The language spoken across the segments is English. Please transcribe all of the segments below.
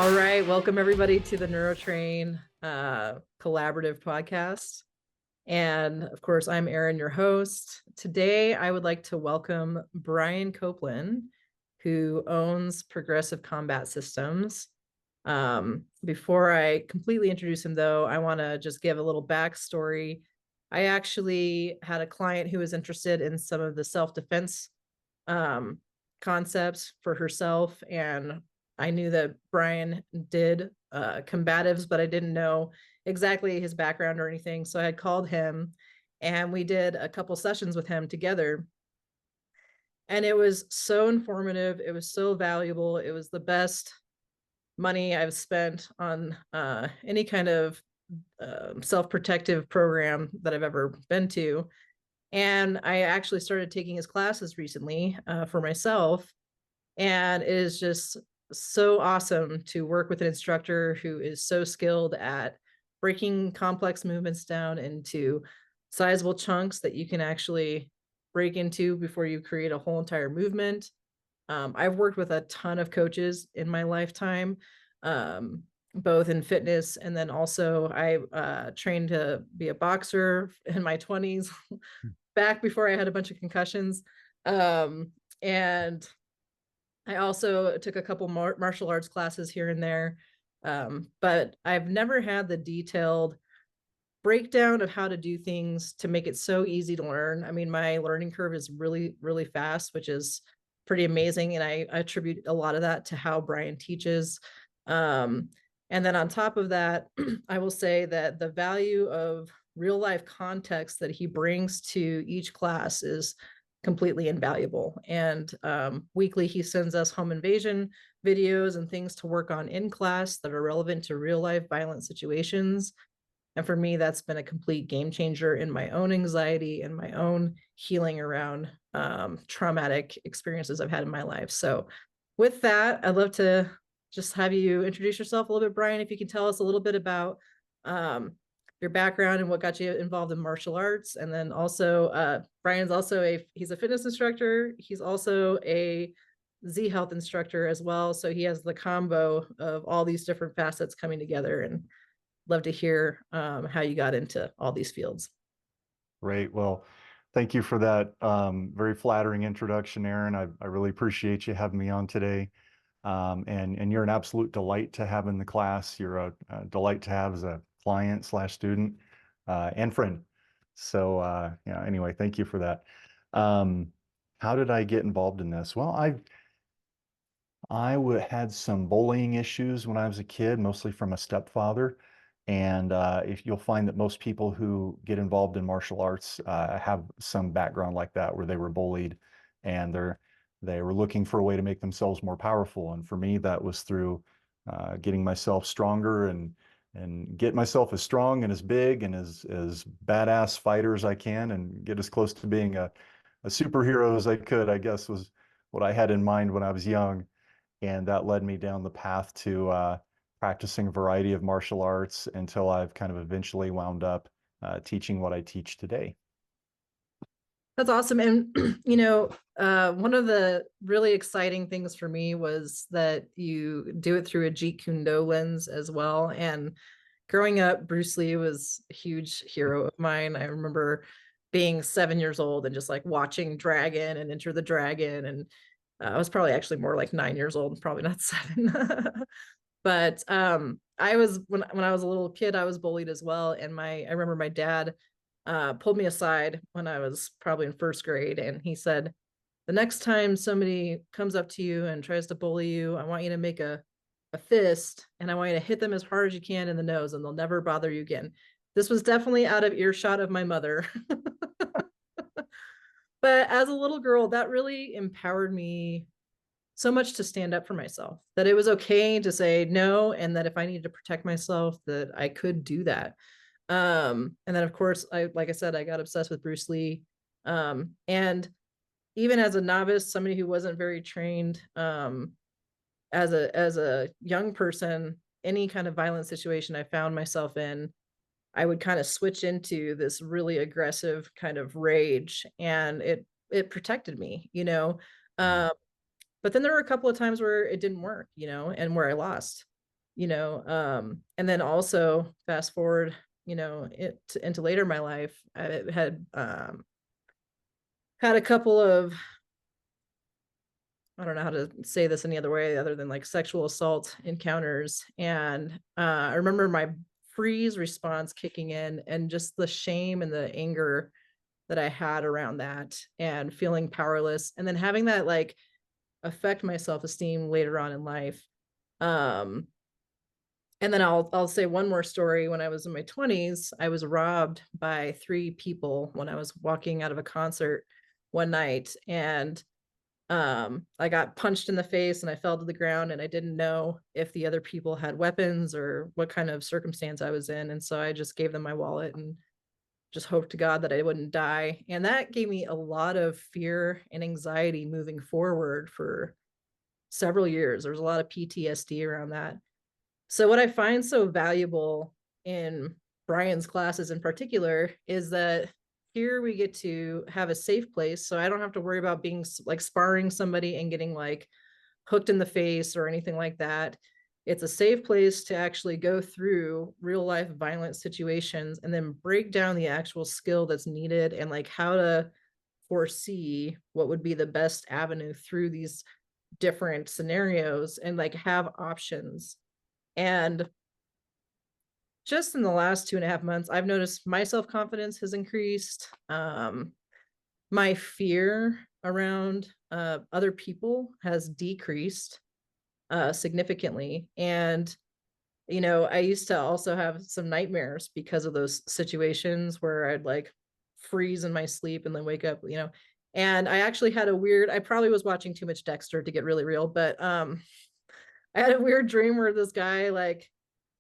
All right, welcome everybody to the Neurotrain collaborative podcast. And of course, I'm Erin, your host. Today, I would like to welcome Brian Copeland, who owns Progressive Combat Systems. Before I completely introduce him, though, I want to just give a little backstory. I actually had a client who was interested in some of the self-defense um, concepts for herself, and I knew that Brian did combatives, but I didn't know exactly his background or anything. So I had called him and we did a couple sessions with him together. And it was so informative. It was so valuable. It was the best money I've spent on any kind of self-protective program that I've ever been to. And I actually started taking his classes recently for myself. And it is just so awesome to work with an instructor who is so skilled at breaking complex movements down into sizable chunks that you can actually break into before you create a whole entire movement. I've worked with a ton of coaches in my lifetime, um, both in fitness, and then also I trained to be a boxer in my 20s, back before I had a bunch of concussions. And I also took a couple martial arts classes here and there, but I've never had the detailed breakdown of how to do things to make it so easy to learn. I mean, my learning curve is really, really fast, which is pretty amazing. And I attribute a lot of that to how Brian teaches. Um, and then on top of that, I will say that the value of real life context that he brings to each class is completely invaluable. And weekly, he sends us home invasion videos and things to work on in class that are relevant to real life violent situations. And for me, that's been a complete game changer in my own anxiety and my own healing around traumatic experiences I've had in my life. So, with that, I'd love to just have you introduce yourself a little bit, Brian. If you can tell us a little bit about um, your background and what got you involved in martial arts. And then also, Brian's also he's a fitness instructor. He's also a Z Health instructor as well. So he has the combo of all these different facets coming together, and love to hear how you got into all these fields. Great. Well, thank you for that very flattering introduction, Aaron. I really appreciate you having me on today. And you're an absolute delight to have in the class. You're a delight to have as a client slash student and friend. So yeah, anyway, thank you for that. Um, how did I get involved in this? Well, had some bullying issues when I was a kid, mostly from a stepfather. And if you'll find that most people who get involved in martial arts have some background like that, where they were bullied and they were looking for a way to make themselves more powerful. And for me, that was through getting myself stronger and get myself as strong and as big and as badass fighter as I can, and get as close to being a superhero as I could, I guess was what I had in mind when I was young. And that led me down the path to practicing a variety of martial arts until I've kind of eventually wound up teaching what I teach today. That's awesome. And, one of the really exciting things for me was that you do it through a Jeet Kune Do lens as well. And growing up, Bruce Lee was a huge hero of mine. I remember being 7 years old and just like watching Dragon and Enter the Dragon. And I was probably actually more like 9 years old, probably not seven. But I was when I was a little kid, I was bullied as well. And I remember my dad pulled me aside when I was probably in first grade, and he said, "The next time somebody comes up to you and tries to bully you, I want you to make a fist, and I want you to hit them as hard as you can in the nose, and they'll never bother you again." This was definitely out of earshot of my mother. But as a little girl, that really empowered me so much to stand up for myself, that it was okay to say no, and that if I needed to protect myself, that I could do that. And then of course, like I said, I got obsessed with Bruce Lee. And even as a novice, somebody who wasn't very trained, as a young person, any kind of violent situation I found myself in, I would kind of switch into this really aggressive kind of rage, and it protected me. Mm. Um, but then there were a couple of times where it didn't work, and where I lost. And then also fast forward, into later in my life, I had a couple of, I don't know how to say this any other way other than like sexual assault encounters. And I remember my freeze response kicking in and just the shame and the anger that I had around that and feeling powerless. And then having that like affect my self-esteem later on in life. Um, and then I'll say one more story. When I was in my 20s, I was robbed by three people when I was walking out of a concert one night. And I got punched in the face and I fell to the ground, and I didn't know if the other people had weapons or what kind of circumstance I was in. And so I just gave them my wallet and just hoped to God that I wouldn't die. And that gave me a lot of fear and anxiety moving forward for several years. There was a lot of PTSD around that. So what I find so valuable in Brian's classes in particular is that here we get to have a safe place. So I don't have to worry about being like sparring somebody and getting like hooked in the face or anything like that. It's a safe place to actually go through real life violent situations and then break down the actual skill that's needed and like how to foresee what would be the best avenue through these different scenarios and like have options. And just in the last 2.5 months, I've noticed my self confidence has increased. My fear around other people has decreased significantly. And, I used to also have some nightmares because of those situations where I'd like freeze in my sleep and then wake up. And I actually had I probably was watching too much Dexter to get really real, but I had a weird dream where this guy like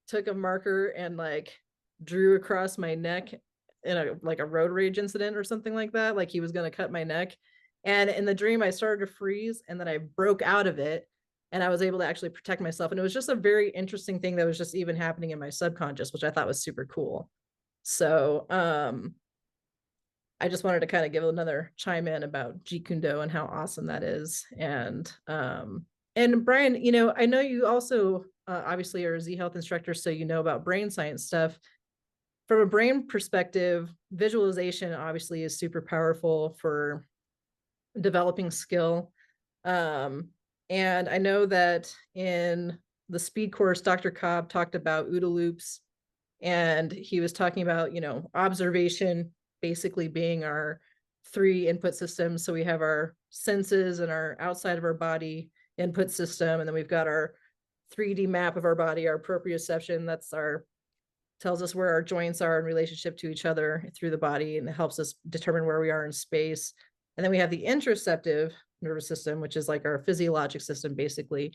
took a marker and like drew across my neck in a road rage incident or something like that. Like he was going to cut my neck. And in the dream, I started to freeze and then I broke out of it and I was able to actually protect myself. And it was just a very interesting thing that was just even happening in my subconscious, which I thought was super cool. So, I just wanted to kind of give another chime in about Jeet Kune Do and how awesome that is. And Brian, I know you also obviously are a Z Health instructor, so you know about brain science stuff. From a brain perspective, visualization obviously is super powerful for developing skill. Um, and I know that in the speed course, Dr. Cobb talked about OODA loops, and he was talking about, observation basically being our three input systems. So we have our senses and our outside of our body input system, and then we've got our 3D map of our body, our proprioception. That's our tells us where our joints are in relationship to each other through the body, and it helps us determine where we are in space. And then we have the interoceptive nervous system, which is like our physiologic system, basically,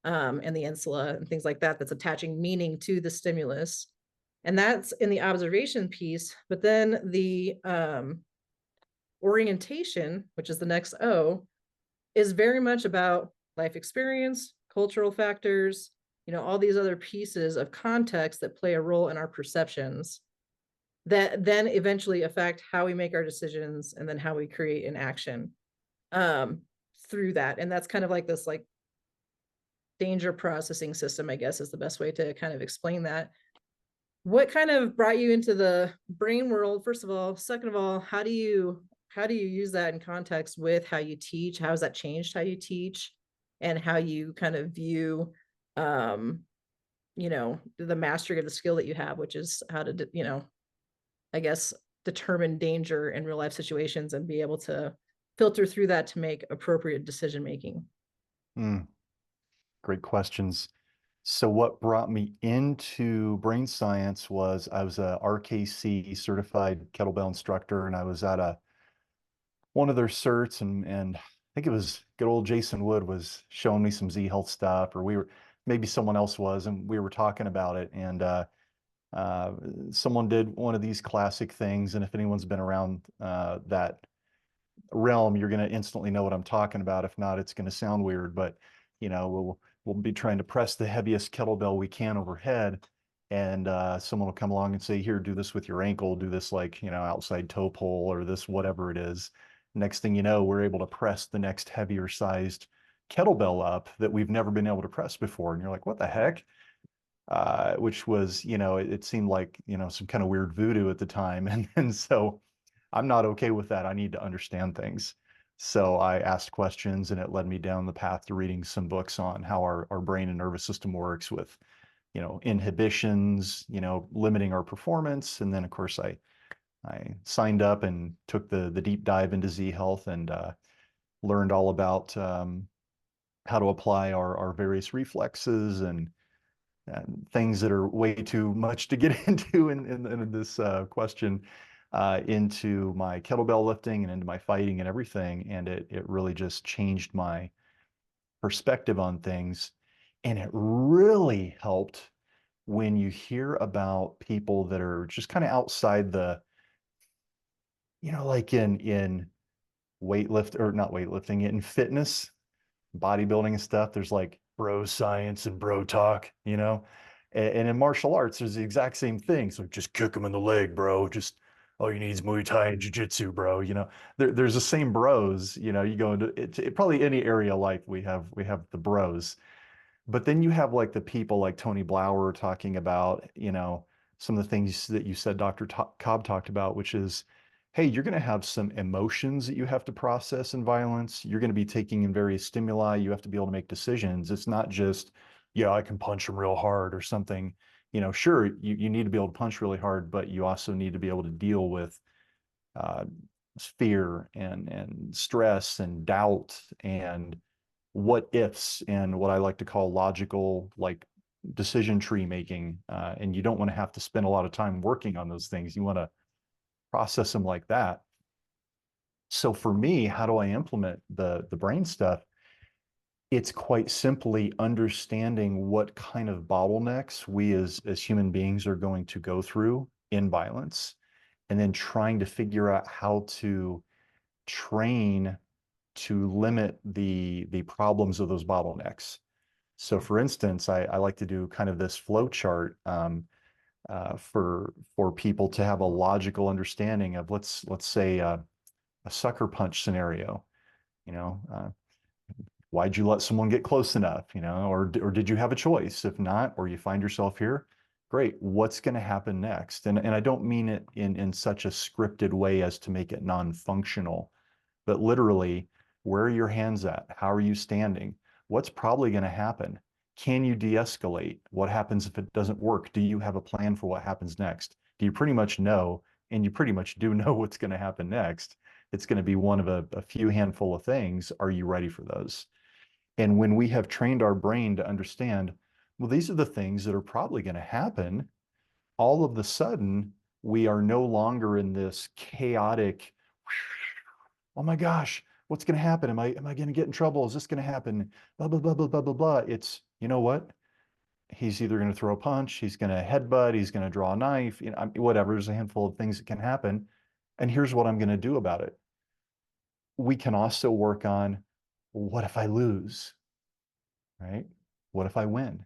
and the insula and things like that, that's attaching meaning to the stimulus. And that's in the observation piece. But then the orientation, which is the next O, is very much about life experience, cultural factors, all these other pieces of context that play a role in our perceptions that then eventually affect how we make our decisions and then how we create an action um, through that. And that's kind of like this like danger processing system, I guess is the best way to kind of explain that. What kind of brought you into the brain world, first of all? Second of all, how do you use that in context with how you teach? How has that changed how you teach and how you kind of view um the mastery of the skill that you have, which is how to I guess determine danger in real life situations and be able to filter through that to make appropriate decision making. Mm, great questions. So what brought me into brain science was I was a RKC certified kettlebell instructor, and I was at one of their certs, and I think it was good old Jason Wood was showing me some Z Health stuff, or maybe someone else was, and we were talking about it. And uh, someone did one of these classic things, and if anyone's been around that realm, you're going to instantly know what I'm talking about. If not, it's going to sound weird, but we'll be trying to press the heaviest kettlebell we can overhead, and someone will come along and say, "Here, do this with your ankle. Do this like outside toe pull or this whatever it is." Next thing you know, we're able to press the next heavier sized kettlebell up that we've never been able to press before, and you're like, "What the heck?" which was, it seemed like, some kind of weird voodoo at the time. And so I'm not okay with that. I need to understand things. So I asked questions and it led me down the path to reading some books on how our brain and nervous system works with, inhibitions, limiting our performance. And then of course I signed up and took the deep dive into Z Health and learned all about how to apply our various reflexes and things that are way too much to get into in this question into my kettlebell lifting and into my fighting and everything. And it really just changed my perspective on things. And it really helped when you hear about people that are just kind of outside the, like in weightlift or not weightlifting, in fitness, bodybuilding and stuff, there's like bro science and bro talk, and in martial arts, there's the exact same thing. So just kick them in the leg, bro. Just all you need is Muay Thai and Jiu-Jitsu, bro. There's the same bros. You go into probably any area of life, we have the bros. But then you have like the people like Tony Blauer talking about, some of the things that you said Dr. Cobb talked about, which is, hey, you're going to have some emotions that you have to process in violence. You're going to be taking in various stimuli. You have to be able to make decisions. It's not just, yeah, I can punch him real hard or something. Sure, you need to be able to punch really hard, but you also need to be able to deal with uh, fear and stress and doubt and what ifs and what I like to call logical, like decision tree making. And you don't want to have to spend a lot of time working on those things. You want to process them like that. So for me, how do I implement the brain stuff? It's quite simply understanding what kind of bottlenecks we as human beings are going to go through in violence, and then trying to figure out how to train to limit the problems of those bottlenecks. So for instance, I like to do kind of this flow chart for people to have a logical understanding of let's say a sucker punch scenario. You know, why'd you let someone get close enough? Or did you have a choice? If not, or you find yourself here, great. What's going to happen next? And I don't mean it in such a scripted way as to make it non-functional, but literally, where are your hands at? How are you standing? What's probably going to happen? Can you de-escalate? What happens if it doesn't work? Do you have a plan for what happens next? Do you pretty much know? And you pretty much do know what's going to happen next. It's going to be one of a few handful of things. Are you ready for those? And when we have trained our brain to understand, well, these are the things that are probably going to happen, all of the sudden, we are no longer in this chaotic, oh my gosh, what's going to happen? Am I going to get in trouble? Is this going to happen? Blah, blah, blah, blah, blah, blah, blah. It's, you know what? He's either going to throw a punch, he's going to headbutt, he's going to draw a knife, whatever. There's a handful of things that can happen. And here's what I'm going to do about it. We can also work on, what if I lose? Right? What if I win?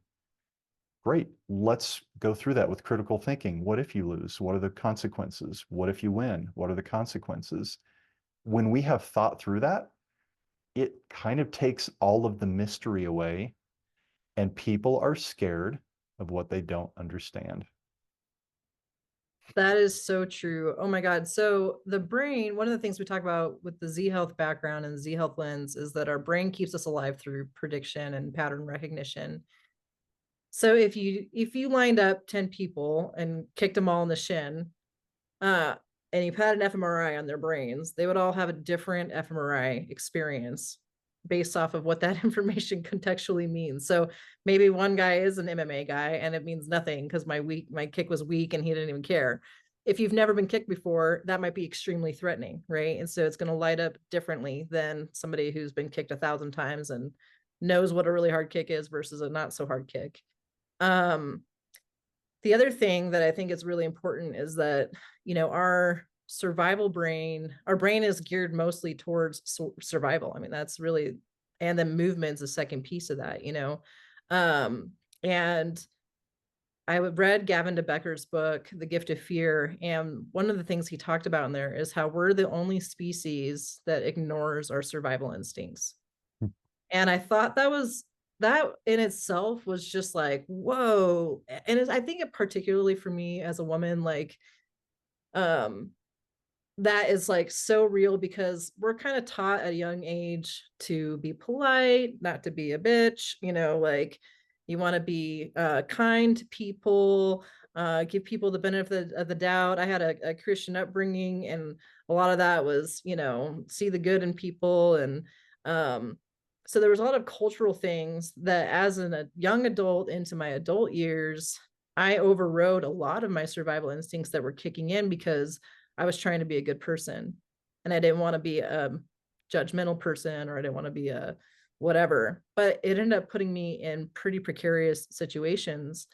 Great. Let's go through that with critical thinking. What if you lose? What are the consequences? What if you win? What are the consequences? When we have thought through that, it kind of takes all of the mystery away, and people are scared of what they don't understand. That is so true. Oh my God. So, the brain, one of the things we talk about with the Z Health background and Z Health lens is that our brain keeps us alive through prediction and pattern recognition. So, if you lined up 10 people and kicked them all in the shin, uh, and you had an fMRI on their brains, they would all have a different fMRI experience based off of what that information contextually means. So maybe one guy is an MMA guy and it means nothing because my kick was weak and he didn't even care. If you've never been kicked before, that might be extremely threatening, right? And so it's going to light up differently than somebody who's been kicked 1,000 times and knows what a really hard kick is versus a not so hard kick. Um, the other thing that I think is really important is that, our brain is geared mostly towards survival. I mean, that's really, and then movement's a second piece of that. Um, and I read Gavin de Becker's book, The Gift of Fear. And one of the things he talked about in there is how we're the only species that ignores our survival instincts. And I thought that was that in itself was just like, whoa. And I think it particularly for me as a woman, like, um, that is like so real because we're kind of taught at a young age to be polite, not to be a bitch, like you want to be kind to people, give people the benefit of the doubt. I had a Christian upbringing, and a lot of that was, see the good in people. And um, so there was a lot of cultural things that as a young adult into my adult years, I overrode a lot of my survival instincts that were kicking in because I was trying to be a good person, and I didn't want to be a judgmental person, or I didn't want to be a whatever. But it ended up putting me in pretty precarious situations.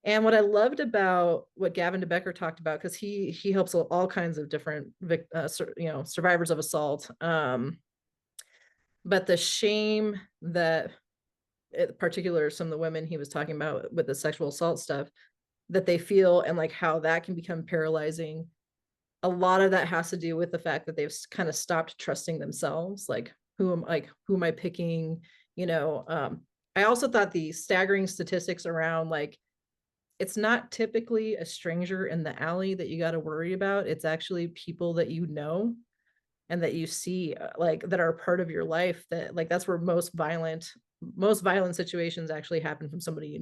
And what I loved about what Gavin DeBecker talked about, because he helps all kinds of different survivors of assault, but the shame that, in particular, some of the women he was talking about with the sexual assault stuff that they feel, and like how that can become paralyzing, a lot of that has to do with the fact that they've kind of stopped trusting themselves. Like, who am I picking? I also thought the staggering statistics around, like, it's not typically a stranger in the alley that you got to worry about. It's actually people that you know and that you see, like, that are part of your life, that, like, that's where most violent situations actually happen from somebody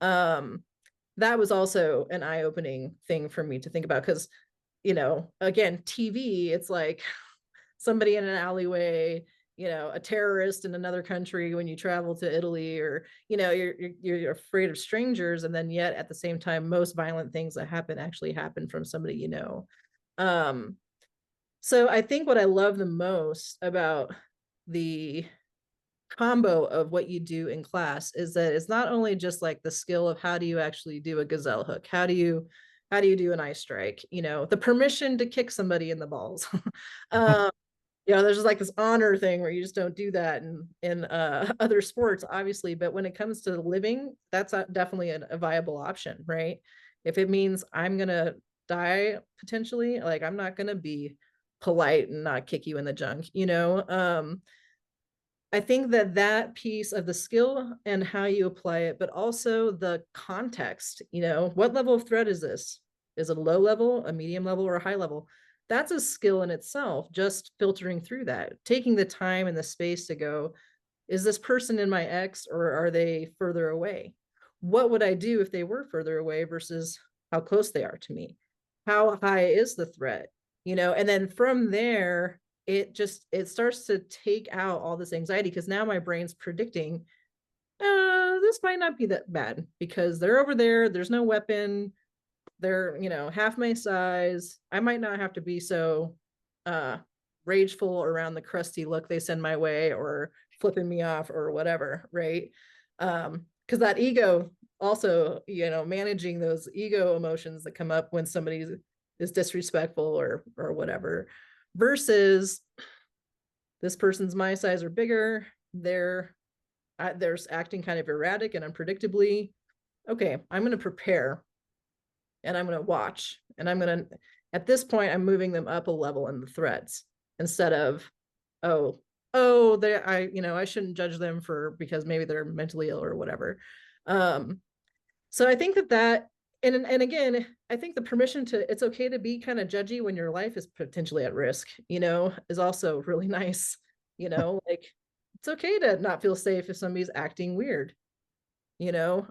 um that was also an eye-opening thing for me to think about, because again, TV, it's like somebody in an alleyway, a terrorist in another country when you travel to Italy, or you're afraid of strangers, and then yet at the same time, most violent things that happen actually happen from somebody Um, so I think what I love the most about the combo of what you do in class is that it's not only just like the skill of how do you actually do a gazelle hook, how do you do an eye strike, the permission to kick somebody in the balls. um there's just like this honor thing where you just don't do that in other sports, obviously, but when it comes to living, that's definitely a viable option, right? If it means I'm gonna die potentially, like, I'm not gonna be polite and not kick you in the junk. I think that that piece of the skill and how you apply it, but also the context, what level of threat is this? Is it a low level, a medium level, or a high level? That's a skill in itself, just filtering through that, taking the time and the space to go, is this person in my X, or are they further away? What would I do if they were further away versus how close they are to me? How high is the threat? And then from there, it starts to take out all this anxiety, because now my brain's predicting, this might not be that bad because they're over there, there's no weapon, they're half my size, I might not have to be so uh rageful around the crusty look they send my way, or flipping me off or whatever, right? Because that ego also, managing those ego emotions that come up when somebody is disrespectful or whatever, versus this person's my size or bigger, they're acting kind of erratic and unpredictably. Okay, I'm going to prepare, and I'm going to watch, and at this point, I'm moving them up a level in the threats, instead of, oh, I shouldn't judge them because maybe they're mentally ill or whatever. So I think that, and again, I think the permission to, it's okay to be kind of judgy when your life is potentially at risk, is also really nice. Like, it's okay to not feel safe if somebody's acting weird, you know?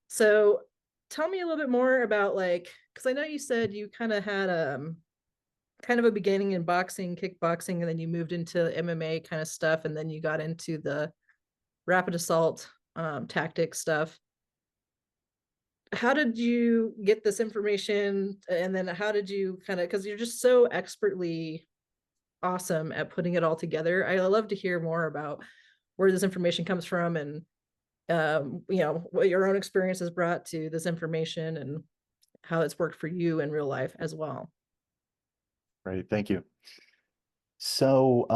So tell me a little bit more about, like, because I know you said you kind of had kind of a beginning in boxing, kickboxing, and then you moved into MMA kind of stuff, and then you got into the rapid assault tactic stuff. How did you get this information, and then how did you kind of, because you're just so expertly awesome at putting it all together. I love to hear more about where this information comes from, and what your own experience has brought to this information, and how it's worked for you in real life as well. Great, thank you. So,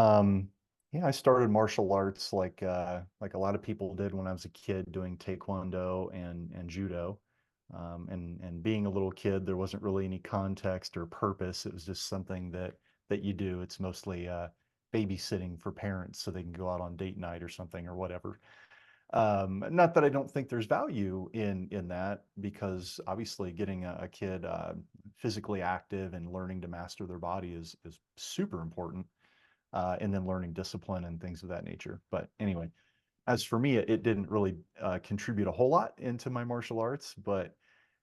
yeah, I started martial arts like a lot of people did when I was a kid, doing taekwondo and judo. And being a little kid, there wasn't really any context or purpose. It was just something that you do. It's mostly babysitting for parents so they can go out on date night or something or whatever. Not that I don't think there's value in that, because obviously getting a kid physically active and learning to master their body is super important, and then learning discipline and things of that nature. But anyway, as for me, it didn't really contribute a whole lot into my martial arts. But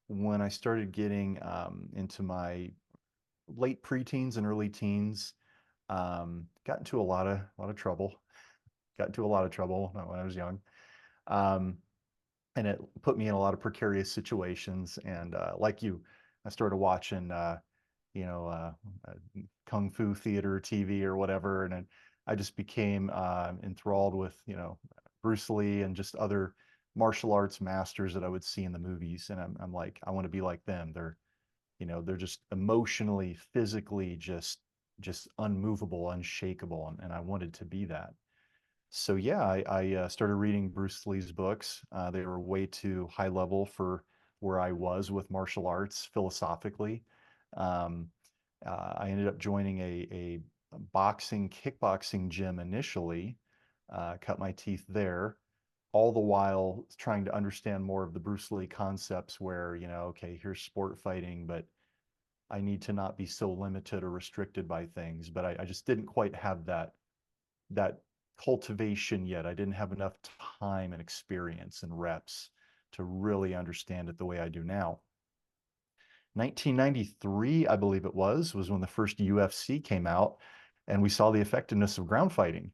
when I started getting into my late preteens and early teens, got into a lot of trouble. Got into a lot of trouble when I was young. Um, and it put me in a lot of precarious situations. And like you, I started watching, you know, uh, kung fu theater, TV, or whatever, and I just became enthralled with, Bruce Lee and just other martial arts masters that I would see in the movies. And I'm like, I want to be like them. They're just emotionally, physically, just unmovable, unshakable, and I wanted to be that. So yeah, I started reading Bruce Lee's books. They were way too high level for where I was with martial arts philosophically. Um, I ended up joining a boxing, kickboxing gym initially, cut my teeth there, all the while trying to understand more of the Bruce Lee concepts where, okay, here's sport fighting, but I need to not be so limited or restricted by things. But I just didn't quite have that cultivation yet. I didn't have enough time and experience and reps to really understand it the way I do now. 1993, I believe it was when the first UFC came out, and we saw the effectiveness of ground fighting.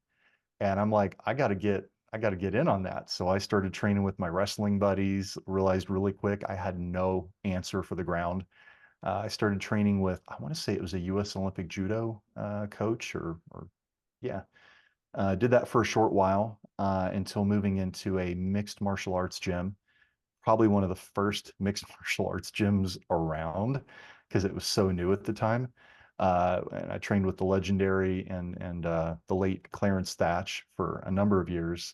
And I'm like, I got to get in on that. So I started training with my wrestling buddies, realized really quick I had no answer for the ground. I started training with, I want to say it was a US Olympic judo coach, or yeah, did that for a short while until moving into a mixed martial arts gym, probably one of the first mixed martial arts gyms around because it was so new at the time. And I trained with the legendary and the late Clarence Thatch for a number of years.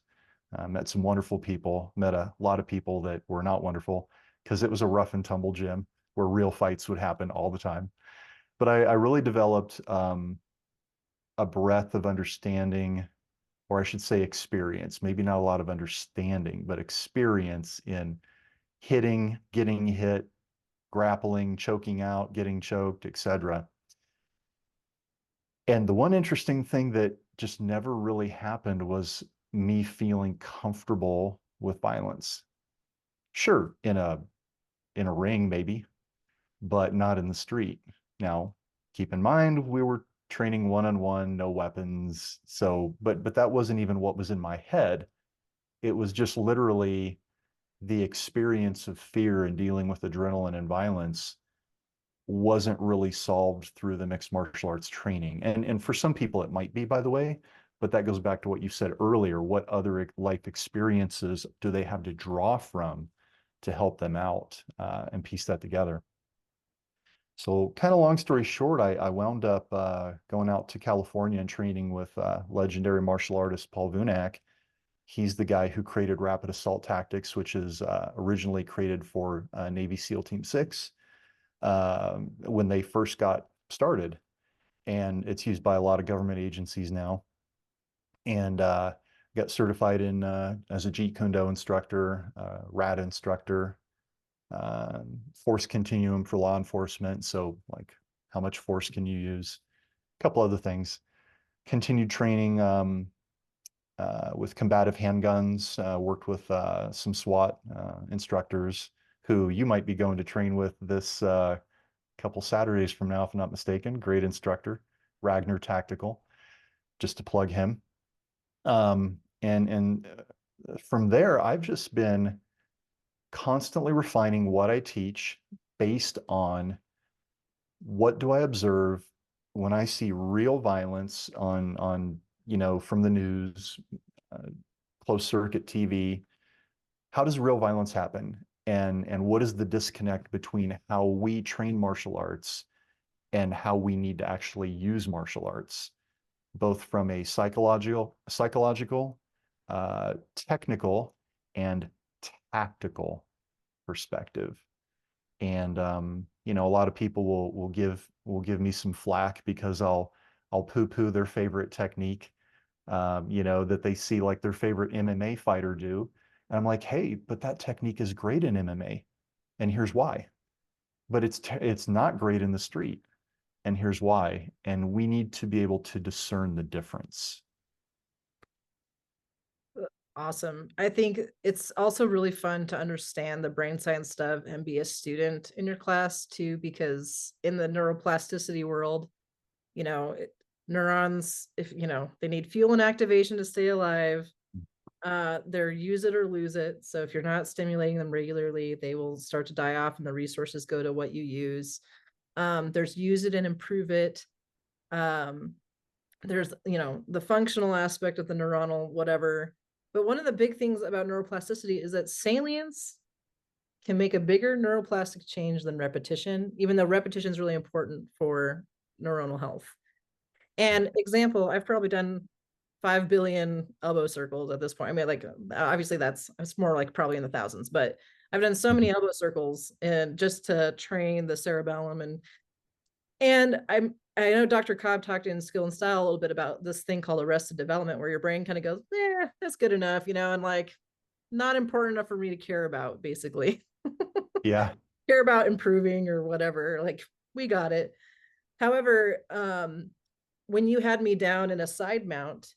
Met some wonderful people, met a lot of people that were not wonderful because it was a rough and tumble gym where real fights would happen all the time. But I really developed a breadth of understanding, or I should say experience, maybe not a lot of understanding, but experience in hitting, getting hit, grappling, choking out, getting choked, etc. And the one interesting thing that just never really happened was me feeling comfortable with violence. Sure, in a ring maybe, but not in the street. Now, keep in mind we were training one-on-one, no weapons. So, but that wasn't even what was in my head. It was just literally the experience of fear and dealing with adrenaline and violence wasn't really solved through the mixed martial arts training. And for some people it might be, by the way, but that goes back to what you said earlier. What other life experiences do they have to draw from to help them out and piece that together? So, kind of long story short, I wound up going out to California and training with legendary martial artist Paul Vunak. He's the guy who created Rapid Assault Tactics, which is originally created for Navy SEAL Team 6 when they first got started. And it's used by a lot of government agencies now. And got certified in as a Jeet Kune Do instructor, RAD instructor, force continuum for law enforcement. So, like, how much force can you use? A couple other things. Continued training with combative handguns, worked with some SWAT instructors who you might be going to train with this couple Saturdays from now, if I'm not mistaken. Great instructor, Ragnar Tactical, just to plug him. And from there, I've just been constantly refining what I teach based on what do I observe when I see real violence on from the news, uh, closed circuit TV. How does real violence happen? And what is the disconnect between how we train martial arts and how we need to actually use martial arts, both from a psychological, technical, and tactical perspective. And a lot of people will give me some flack because I'll poo-poo their favorite technique, that they see like their favorite MMA fighter do. And I'm like, hey, but that technique is great in MMA, and here's why. But it's not great in the street, and here's why. And we need to be able to discern the difference. Awesome. I think it's also really fun to understand the brain science stuff and be a student in your class too, because in the neuroplasticity world, you know, neurons, if they need fuel and activation to stay alive. They're use it or lose it. So if you're not stimulating them regularly, they will start to die off and the resources go to what you use. There's use it and improve it. Um, there's the functional aspect of the neuronal whatever, but one of the big things about neuroplasticity is that salience can make a bigger neuroplastic change than repetition, even though repetition is really important for neuronal health. And example, I've probably done 5 billion elbow circles at this point. I mean, like, obviously it's more like probably in the thousands, but I've done so many elbow circles and just to train the cerebellum. And I know Dr. Cobb talked in Skill and Style a little bit about this thing called arrested development, where your brain kind of goes, yeah, that's good enough, and like not important enough for me to care about, basically. Yeah. Care about improving or whatever. Like, we got it. However, when you had me down in a side mount,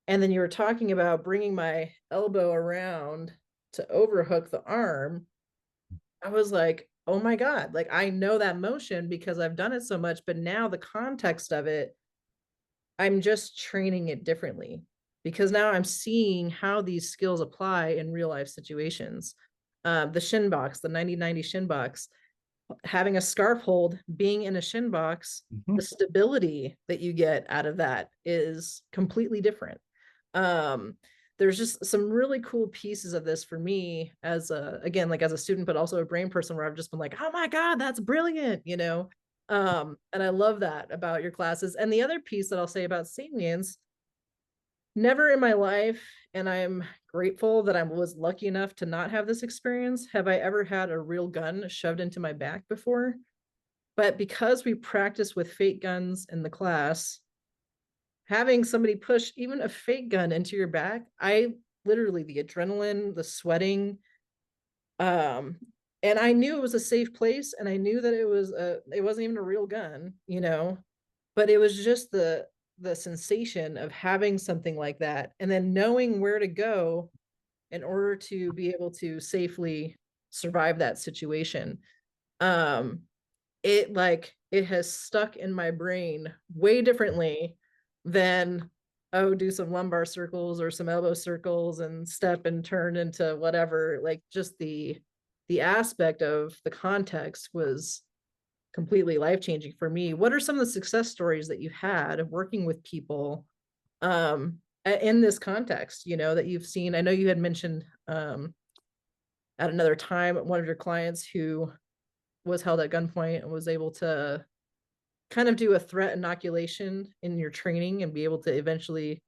and then you were talking about bringing my elbow around to overhook the arm, I was like, oh my God, like I know that motion because I've done it so much, but now the context of it, I'm just training it differently because now I'm seeing how these skills apply in real life situations. The shin box, the 90-90 shin box, having a scarf hold, being in a shin box, Mhm. the stability that you get out of that is completely different. Um, there's just some really cool pieces of this for me as again, like as a student, but also a brain person where I've just been like, oh my God, that's brilliant. And I love that about your classes. And the other piece that I'll say about salience, never in my life, and I'm grateful that I was lucky enough to not have this experience, have I ever had a real gun shoved into my back before. But because we practice with fake guns in the class, having somebody push even a fake gun into your back, I literally, the adrenaline, the sweating, um, and I knew it was a safe place, and I knew that it wasn't even a real gun, but it was just the sensation of having something like that and then knowing where to go in order to be able to safely survive that situation. um it has stuck in my brain way differently than, oh, do some lumbar circles or some elbow circles and step and turn into whatever. Like, just the aspect of the context was completely life changing for me. What are some of the success stories that you've had of working with people in this context, that you've seen? I know you had mentioned at another time one of your clients who was held at gunpoint and was able to kind of do a threat inoculation in your training and be able to eventually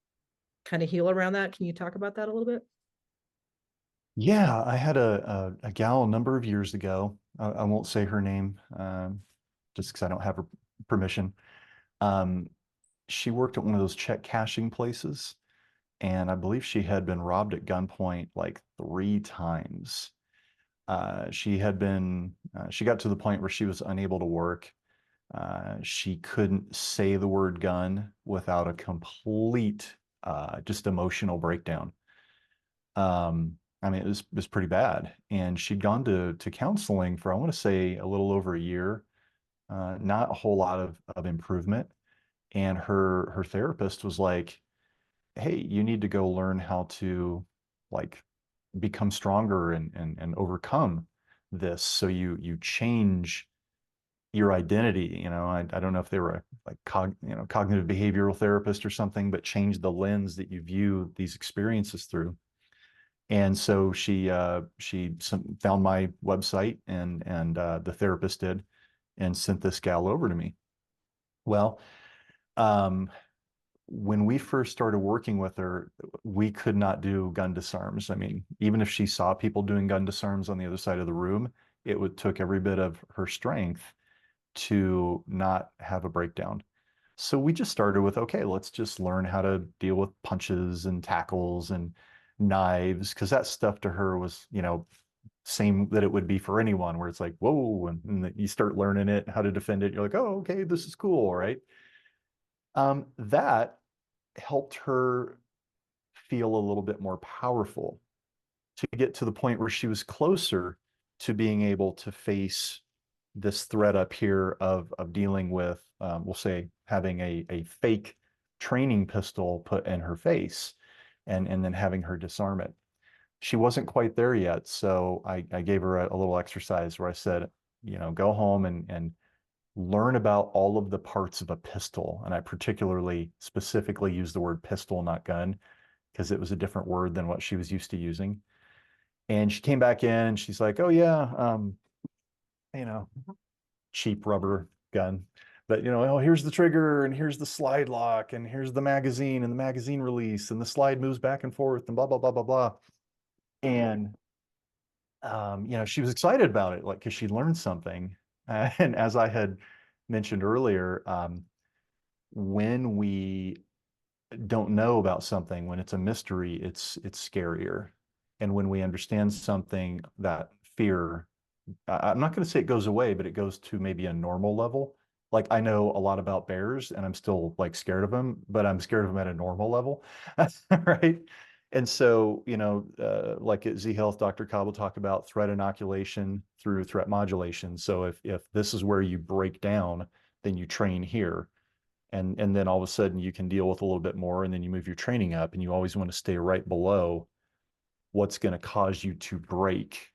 kind of heal around that. Can you talk about that a little bit? Yeah, I had a gal a number of years ago. I won't say her name, just because I don't have her permission. Um, she worked at one of those check cashing places, and I believe she had been robbed at gunpoint like 3 times. She got to the point where she was unable to work. She couldn't say the word gun without a complete, just emotional breakdown. I mean, it was pretty bad. And she'd gone to counseling for, I want to say, a little over a year, not a whole lot of improvement. And her therapist was like, hey, you need to go learn how to like become stronger and overcome this. So you change your identity. I don't know if they were like cognitive behavioral therapist or something, but change the lens that you view these experiences through. And so she found my website, and the therapist did, and sent this gal over to me. Well, um, when we first started working with her, we could not do gun disarms. I mean, even if she saw people doing gun disarms on the other side of the room, it took every bit of her strength to not have a breakdown. So we just started with, okay, let's just learn how to deal with punches and tackles and knives, because that stuff to her was, same that it would be for anyone, where it's like, whoa, and you start learning it, how to defend it. You're like, oh, okay, this is cool, right? That helped her feel a little bit more powerful to get to the point where she was closer to being able to face this threat up here of dealing with, we'll say, having a fake training pistol put in her face and then having her disarm it. She wasn't quite there yet. So I gave her a little exercise where I said, go home and learn about all of the parts of a pistol. And I particularly specifically used the word pistol, not gun, because it was a different word than what she was used to using. And she came back in and she's like, oh yeah, you know, cheap rubber gun. But oh, here's the trigger and here's the slide lock and here's the magazine and the magazine release and the slide moves back and forth and blah blah blah blah blah. And she was excited about it, like because she learned something. And as I had mentioned earlier, when we don't know about something, when it's a mystery, it's scarier. And when we understand something, that fear, I'm not going to say it goes away, but it goes to maybe a normal level. Like I know a lot about bears and I'm still like scared of them, but I'm scared of them at a normal level. Right. And so, like at Z Health, Dr. Cobb will talk about threat inoculation through threat modulation. So if this is where you break down, then you train here. And then all of a sudden you can deal with a little bit more and then you move your training up and you always want to stay right below what's going to cause you to break.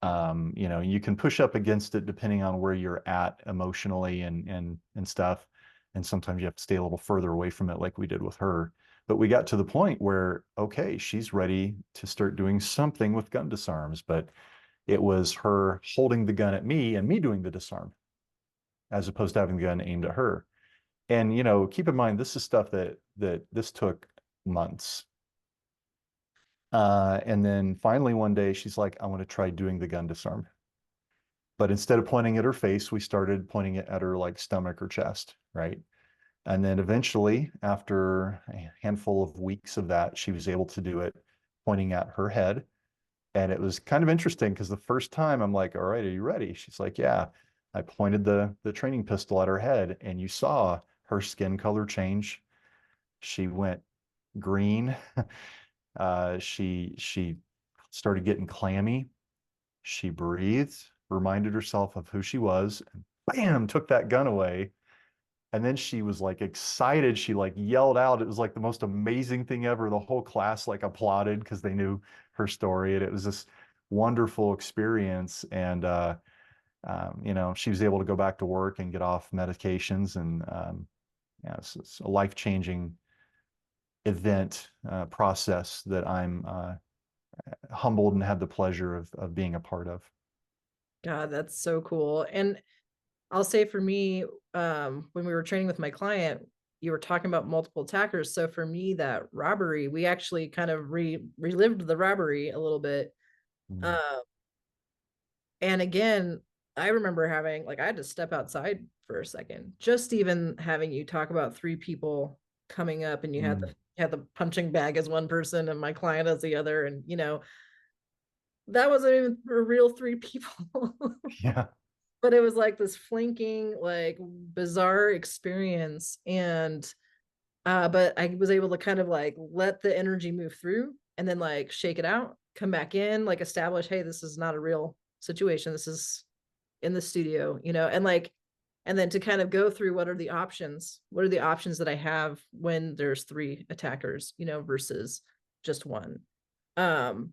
You can push up against it depending on where you're at emotionally and stuff. And sometimes you have to stay a little further away from it, like we did with her. But we got to the point where, okay, she's ready to start doing something with gun disarms. But it was her holding the gun at me and me doing the disarm, as opposed to having the gun aimed at her. And keep in mind, this is stuff that this took months. And then finally one day she's like, I want to try doing the gun disarm. But instead of pointing at her face, we started pointing it at her like stomach or chest, right? And then eventually, after a handful of weeks of that, she was able to do it pointing at her head. And it was kind of interesting because the first time I'm like, all right, are you ready? She's like, yeah. I pointed the training pistol at her head and you saw her skin color change. She went green. She started getting clammy. She breathed, reminded herself of who she was, and bam, took that gun away. And then she was like excited. She like yelled out. It was like the most amazing thing ever. The whole class like applauded because they knew her story. And it was this wonderful experience. And she was able to go back to work and get off medications. And yeah, it's a life-changing event process that I'm humbled and had the pleasure of being a part of. God, that's so cool. And I'll say for me, when we were training with my client, you were talking about multiple attackers. So for me, that robbery, we actually kind of relived the robbery a little bit. Mm. Uh, and again, I remember having like I had to step outside for a second. Just even having you talk about three people coming up, and you had the Mm. punching bag as one person, and my client as the other, and that wasn't even a real three people. Yeah. But it was like this flanking, like bizarre experience. And but I was able to kind of like let the energy move through and then like shake it out, come back in, like establish, hey, this is not a real situation. This is in the studio, and like, and then to kind of go through what are the options? What are the options that I have when there's three attackers, versus just one? Um,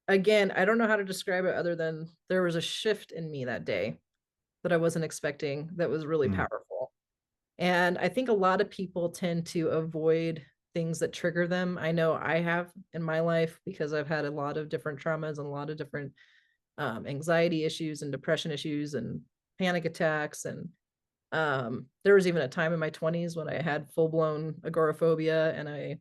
Again, I don't know how to describe it other than there was a shift in me that day that I wasn't expecting that was really Mm. powerful. And I think a lot of people tend to avoid things that trigger them. I know I have in my life because I've had a lot of different traumas and a lot of different anxiety issues and depression issues and panic attacks. And there was even a time in my 20s when I had full blown agoraphobia and I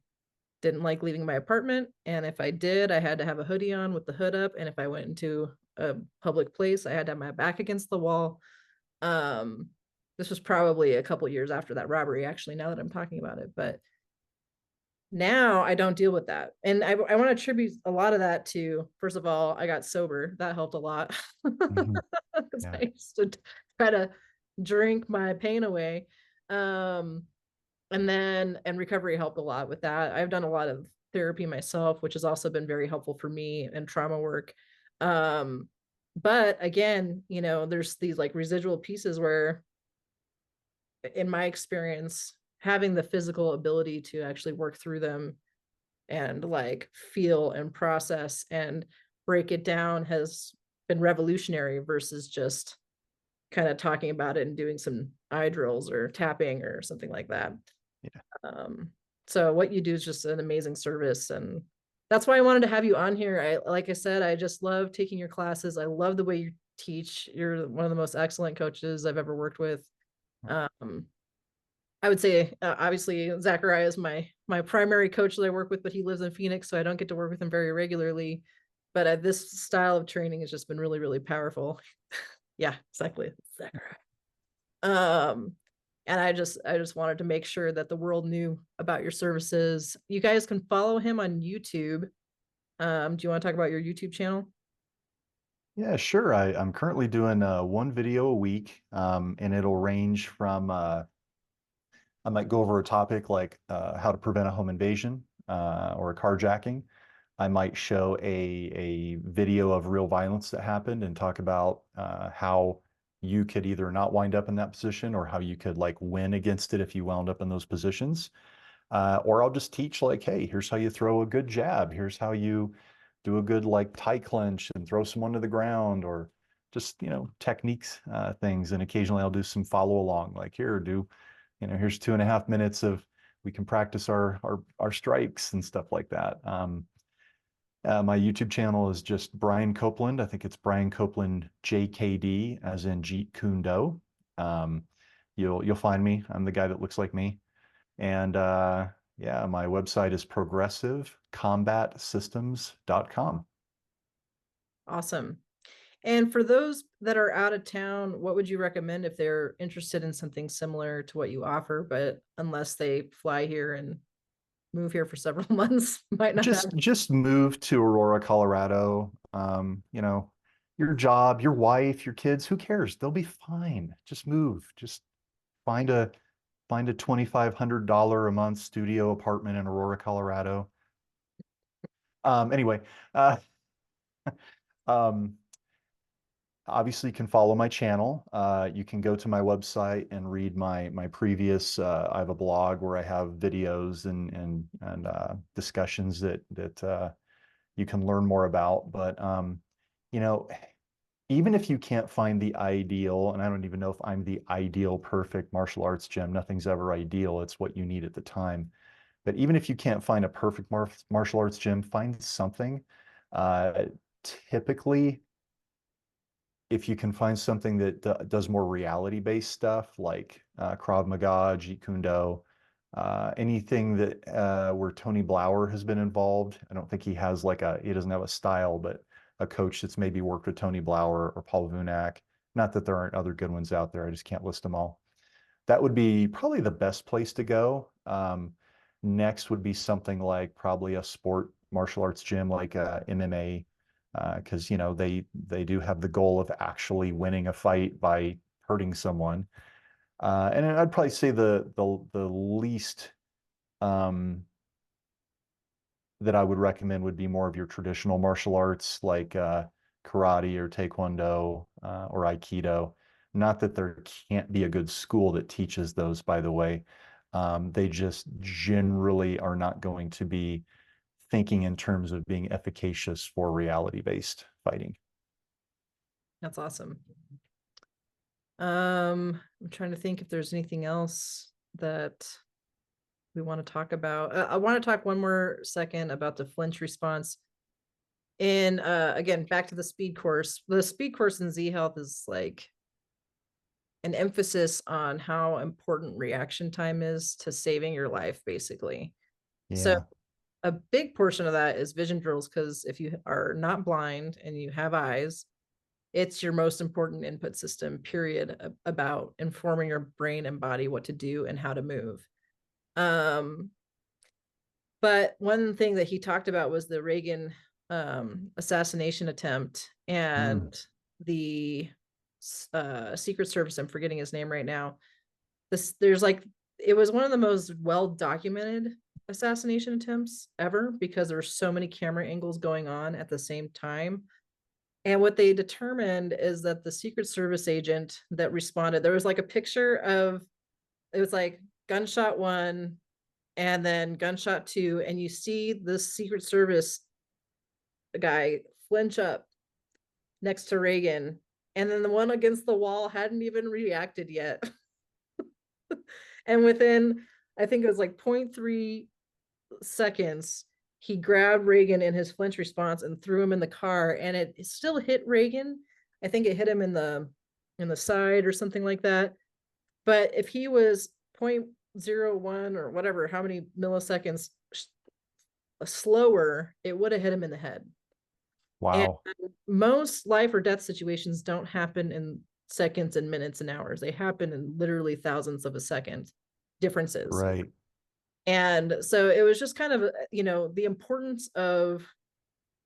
didn't like leaving my apartment. And if I did, I had to have a hoodie on with the hood up. And if I went into a public place, I had to have my back against the wall. Um, This was probably a couple years after that robbery, actually, now that I'm talking about it. But now I don't deal with that. And I want to attribute a lot of that to, first of all, I got sober. That helped a lot. Mhm. Because Yeah. I used to try to drink my pain away. Um, and recovery helped a lot with that. I've done a lot of therapy myself, which has also been very helpful for me, and trauma work. Um, but again, there's these like residual pieces where, in my experience, having the physical ability to actually work through them and like feel and process and break it down has been revolutionary versus just kind of talking about it and doing some eye drills or tapping or something like that. Yeah. Um, so what you do is just an amazing service, and that's why I wanted to have you on here. Like I said, I just love taking your classes. I love the way you teach. You're one of the most excellent coaches I've ever worked with. Um, I would say obviously Zachariah is my primary coach that I work with, but he lives in Phoenix, so I don't get to work with him very regularly. But this style of training has just been really, really powerful. Yeah, exactly, Zachariah. Um, and I just wanted to make sure that the world knew about your services. You guys can follow him on YouTube. Do you want to talk about your YouTube channel? Yeah, sure. I'm currently doing one video a week, and it'll range from I might go over a topic like how to prevent a home invasion or a carjacking. I might show a video of real violence that happened and talk about how you could either not wind up in that position or how you could like win against it if you wound up in those positions. Or I'll just teach like, hey, here's how you throw a good jab. Here's how you do a good like tie clinch and throw someone to the ground, or just, techniques, things. And occasionally I'll do some follow along, like here, here's 2.5 minutes of, we can practice our strikes and stuff like that. My YouTube channel is just Brian Copeland. I think it's Brian Copeland JKD, as in Jeet Kune Do. Um, you'll find me. I'm the guy that looks like me. And yeah, my website is progressivecombatsystems.com. Awesome. And for those that are out of town, what would you recommend if they're interested in something similar to what you offer, but unless they fly here and move here for several months, might not have? Just move to Aurora, Colorado. Your job, your wife, your kids, who cares? They'll be fine. Just move. Just find a $2,500 a month studio apartment in Aurora, Colorado. Anyway, uh, um, obviously you can follow my channel. You can go to my website and read my previous. I have a blog where I have videos and discussions that you can learn more about. But you know, even if you can't find the ideal, and I don't even know if I'm the ideal perfect martial arts gym. Nothing's ever ideal. It's what you need at the time. But even if you can't find a perfect martial arts gym, find something. Uh, Typically, if you can find something that does more reality-based stuff like Krav Maga, Jeet Kune Do, anything that where Tony Blauer has been involved. I don't think he doesn't have a style, but a coach that's maybe worked with Tony Blauer or Paul Vunak. Not that there aren't other good ones out there. I just can't list them all. That would be probably the best place to go. Next would be something like probably a sport martial arts gym like MMA, because they do have the goal of actually winning a fight by hurting someone. And I'd probably say the least um, that I would recommend would be more of your traditional martial arts like karate or taekwondo or aikido. Not that there can't be a good school that teaches those, by the way. They just generally are not going to be thinking in terms of being efficacious for reality-based fighting. That's awesome. I'm trying to think if there's anything else that we want to talk about. I want to talk one more second about the flinch response. And again, back to the speed course. The speed course in Z Health is like an emphasis on how important reaction time is to saving your life, basically. So Yeah. a big portion of that is vision drills, because if you are not blind and you have eyes, It's your most important input system, period, about informing your brain and body what to do and how to move. Um, but one thing that he talked about was the Reagan assassination attempt Mm, and the Secret Service. I'm forgetting his name right now. There's like it was one of the most well documented assassination attempts ever because there were so many camera angles going on at the same time. And what they determined is that the Secret Service agent that responded, there was like a picture of it was like gunshot one and then gunshot two, and you see the Secret Service guy flinch up next to Reagan, and then the one against the wall hadn't even reacted yet. And within, I think it was like zero point 0.3 seconds, he grabbed Reagan in his flinch response and threw him in the car, and it still hit Reagan. I think it hit him in the side or something like that. But if he was 0.01 or whatever, how many milliseconds slower, it would have hit him in the head. And wow. most life or death situations don't happen in seconds and minutes and hours. They happen in literally thousands of a second differences. Right. And so it was just kind of, the importance of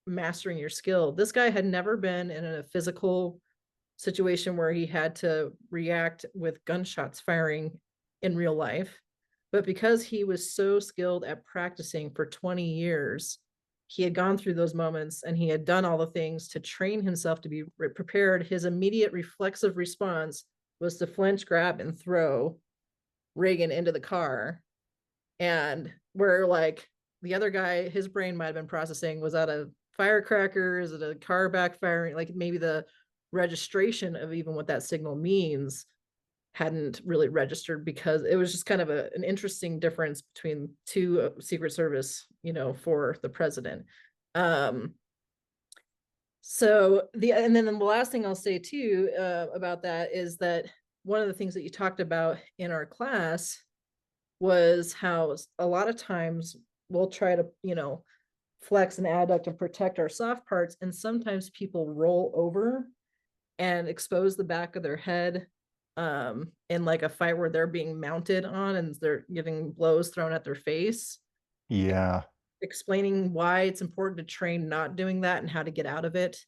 mastering your skill. This guy had never been in a physical situation where he had to react with gunshots firing in real life. But because he was so skilled at practicing for 20 years, he had gone through those moments and he had done all the things to train himself to be prepared. His immediate reflexive response was to flinch, grab, and throw Reagan into the car. And where like the other guy, his brain might have been processing, was that a firecracker? Is it a car backfiring? Like maybe the registration of even what that signal means hadn't really registered because it was just kind of an interesting difference between two Secret Service, for the president. Um, and then the last thing I'll say too about that is that one of the things that you talked about in our class was how a lot of times we'll try to, flex an adduct and protect our soft parts. And sometimes people roll over and expose the back of their head in like a fight where they're being mounted on and they're getting blows thrown at their face. Yeah. Explaining why it's important to train not doing that and how to get out of it.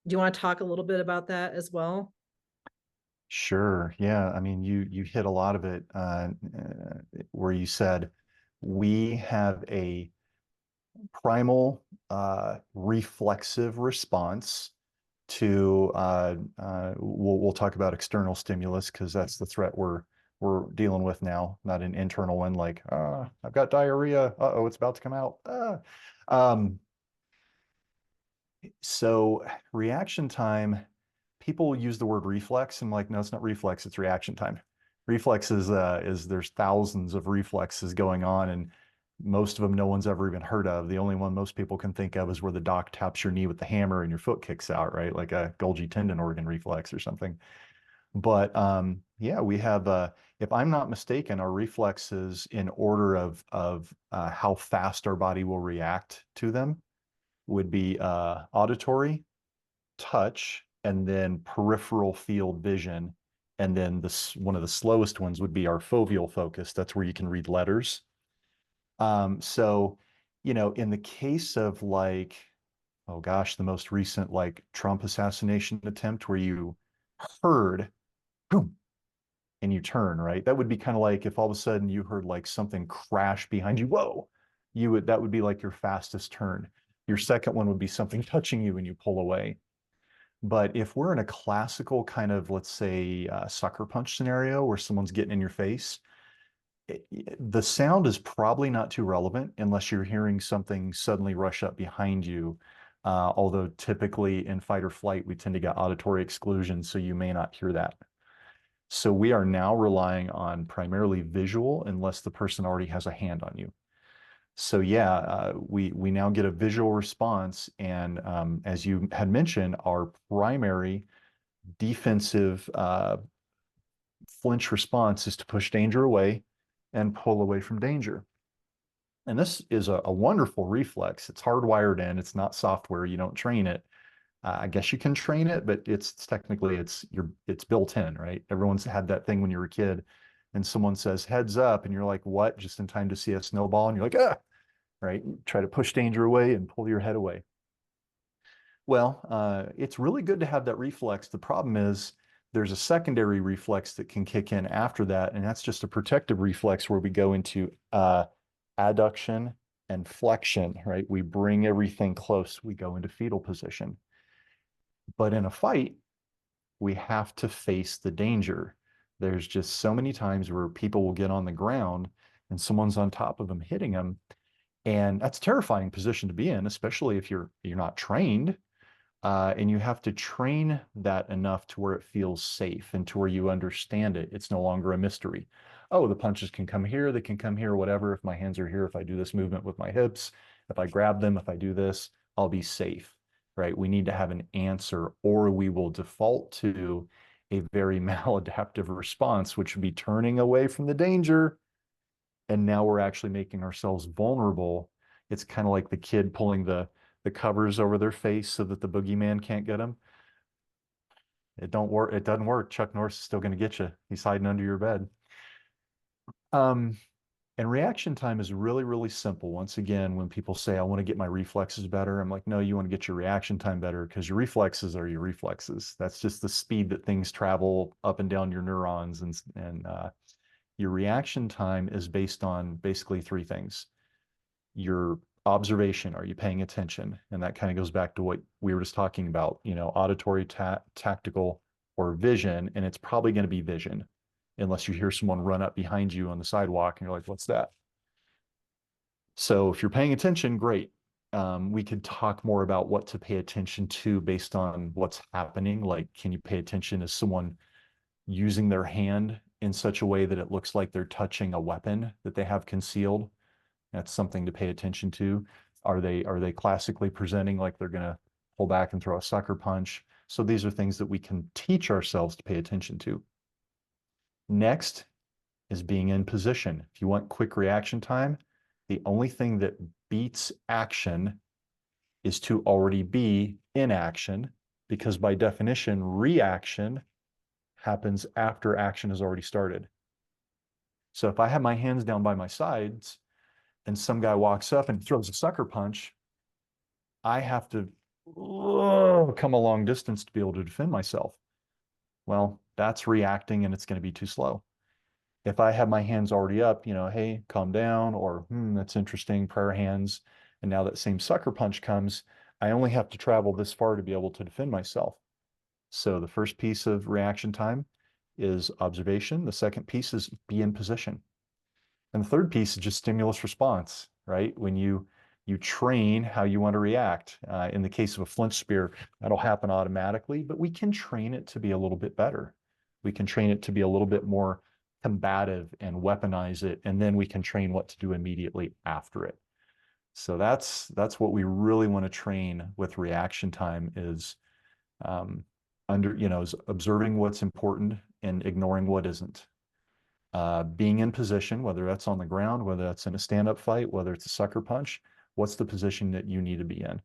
Do you want to talk a little bit about that as well? Sure. Yeah. I mean, you hit a lot of it where you said we have a primal reflexive response to we'll talk about external stimulus because that's the threat we're dealing with now, not an internal one like I've got diarrhea. Uh-oh, it's about to come out. Um, so reaction time, people use the word reflex. I'm like, no, it's not reflex, it's reaction time. Reflex is there's thousands of reflexes going on, and most of them no one's ever even heard of. The only one most people can think of is where the doc taps your knee with the hammer and your foot kicks out, right? Like a Golgi tendon organ reflex or something. But yeah, we have if I'm not mistaken, our reflexes in order of how fast our body will react to them would be auditory, touch, and then peripheral field vision. And then this one of the slowest ones would be our foveal focus. That's where you can read letters. So, in the case of like, oh gosh, the most recent like Trump assassination attempt where you heard boom and you turn, right? That would be kind of like if all of a sudden you heard like something crash behind you. Whoa, that would be like your fastest turn. Your second one would be something touching you and you pull away. But if we're in a classical kind of, let's say, sucker punch scenario where someone's getting in your face, the sound is probably not too relevant unless you're hearing something suddenly rush up behind you. Although typically in fight or flight, we tend to get auditory exclusion, so you may not hear that. So we are now relying on primarily visual unless the person already has a hand on you. So yeah, we now get a visual response, and as you had mentioned, our primary defensive flinch response is to push danger away and pull away from danger. And this is a wonderful reflex. It's hardwired in. It's not software. You don't train it. I guess you can train it, but it's technically it's built in, right? Everyone's had that thing when you were a kid, and someone says heads up, and you're like, what? Just in time to see a snowball, and you're like, ah, right? Try to push danger away and pull your head away. Well, it's really good to have that reflex. The problem is there's a secondary reflex that can kick in after that, and that's just a protective reflex where we go into adduction and flexion, right? We bring everything close. We go into fetal position. But in a fight, we have to face the danger. There's just so many times where people will get on the ground and someone's on top of them hitting them, and that's a terrifying position to be in, especially if you're not trained. And you have to train that enough to where it feels safe and to where you understand it. It's no longer a mystery. Oh, the punches can come here, they can come here, whatever. If my hands are here, if I do this movement with my hips, if I grab them, if I do this, I'll be safe, right? We need to have an answer, or we will default to a very maladaptive response, which would be turning away from the danger. And now we're actually making ourselves vulnerable. It's kind of like the kid pulling the covers over their face so that the boogeyman can't get them. It don't work. It doesn't work. Chuck Norris is still going to get you. He's hiding under your bed. Um, and reaction time is really, really simple. Once again, when people say, I want to get my reflexes better, I'm like, no, you want to get your reaction time better because your reflexes are your reflexes. That's just the speed that things travel up and down your neurons. And your reaction time is based on basically three things: your observation. Are you paying attention? And that kind of goes back to what we were just talking about, auditory, tactical, or vision. And it's probably going to be vision, unless you hear someone run up behind you on the sidewalk and you're like, what's that? So if you're paying attention, great. We could talk more about what to pay attention to based on what's happening. Like, can you pay attention? Is someone using their hand in such a way that it looks like they're touching a weapon that they have concealed? That's something to pay attention to. Are they classically presenting like they're going to pull back and throw a sucker punch? So these are things that we can teach ourselves to pay attention to. Next is being in position. If you want quick reaction time, the only thing that beats action is to already be in action, because by definition, reaction happens after action has already started. So if I have my hands down by my sides and some guy walks up and throws a sucker punch, I have to come a long distance to be able to defend myself. Well, that's reacting and it's going to be too slow. If I have my hands already up, hey, calm down, or that's interesting, prayer hands. And now that same sucker punch comes, I only have to travel this far to be able to defend myself. So the first piece of reaction time is observation. The second piece is be in position. And the third piece is just stimulus response, right? When you train how you want to react. In the case of a flinch spear, that'll happen automatically, but we can train it to be a little bit better. We can train it to be a little bit more combative and weaponize it, and then we can train what to do immediately after it. So that's what we really want to train with reaction time is is observing what's important and ignoring what isn't. Being in position, whether that's on the ground, whether that's in a stand-up fight, whether it's a sucker punch, what's the position that you need to be in?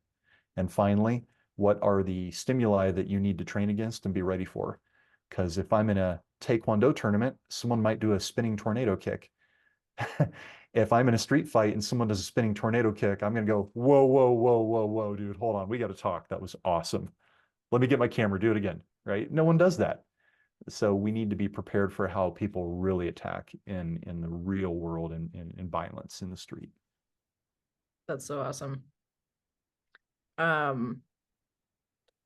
And finally, what are the stimuli that you need to train against and be ready for? Because if I'm in a Taekwondo tournament, someone might do a spinning tornado kick. If I'm in a street fight and someone does a spinning tornado kick, I'm going to go, whoa, whoa, whoa, whoa, whoa, dude, hold on. We got to talk. That was awesome. Let me get my camera, do it again, right? No one does that. So we need to be prepared for how people really attack in the real world and in violence in the street. That's so awesome. Um,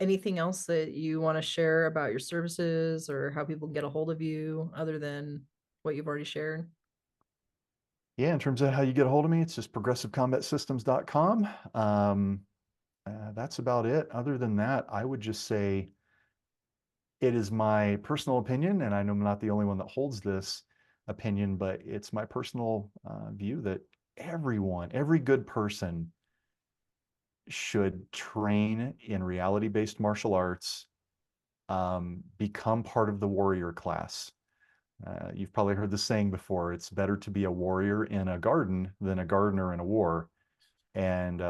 Anything else that you want to share about your services or how people get a hold of you other than what you've already shared? Yeah, in terms of how you get a hold of me, it's just progressivecombatsystems.com. That's about it. Other than that, I would just say it is my personal opinion, and I know I'm not the only one that holds this opinion, but it's my personal view that every good person should train in reality-based martial arts, become part of the warrior class. You've probably heard the saying before, it's better to be a warrior in a garden than a gardener in a war. And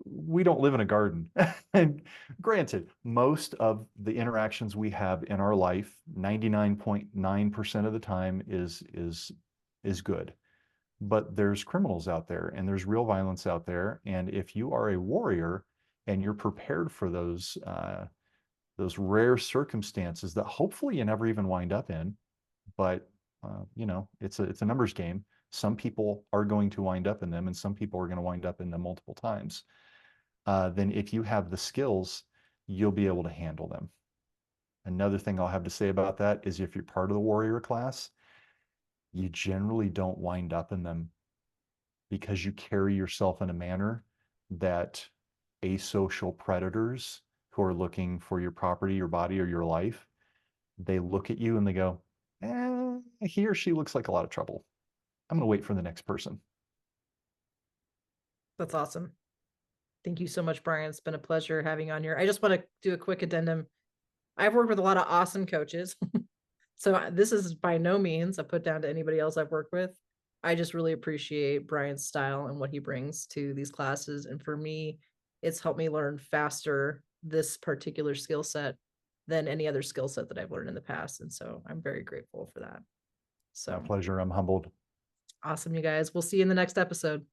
we don't live in a garden. And granted, most of the interactions we have in our life, 99.9% of the time is good. But there's criminals out there and there's real violence out there. And if you are a warrior and you're prepared for those rare circumstances that hopefully you never even wind up in, but it's a numbers game. Some people are going to wind up in them, and some people are going to wind up in them multiple times. Then if you have the skills, you'll be able to handle them. Another thing I'll have to say about that is if you're part of the warrior class, you generally don't wind up in them because you carry yourself in a manner that asocial predators who are looking for your property, your body, or your life, they look at you and they go, he or she looks like a lot of trouble. I'm going to wait for the next person. That's awesome. Thank you so much, Brian. It's been a pleasure having you on here. I just want to do a quick addendum. I've worked with a lot of awesome coaches. So this is by no means a put down to anybody else I've worked with. I just really appreciate Brian's style and what he brings to these classes. And for me, it's helped me learn faster this particular skill set than any other skill set that I've learned in the past. And so I'm very grateful for that. My So pleasure. I'm humbled. awesome, you guys. We'll see you in the next episode.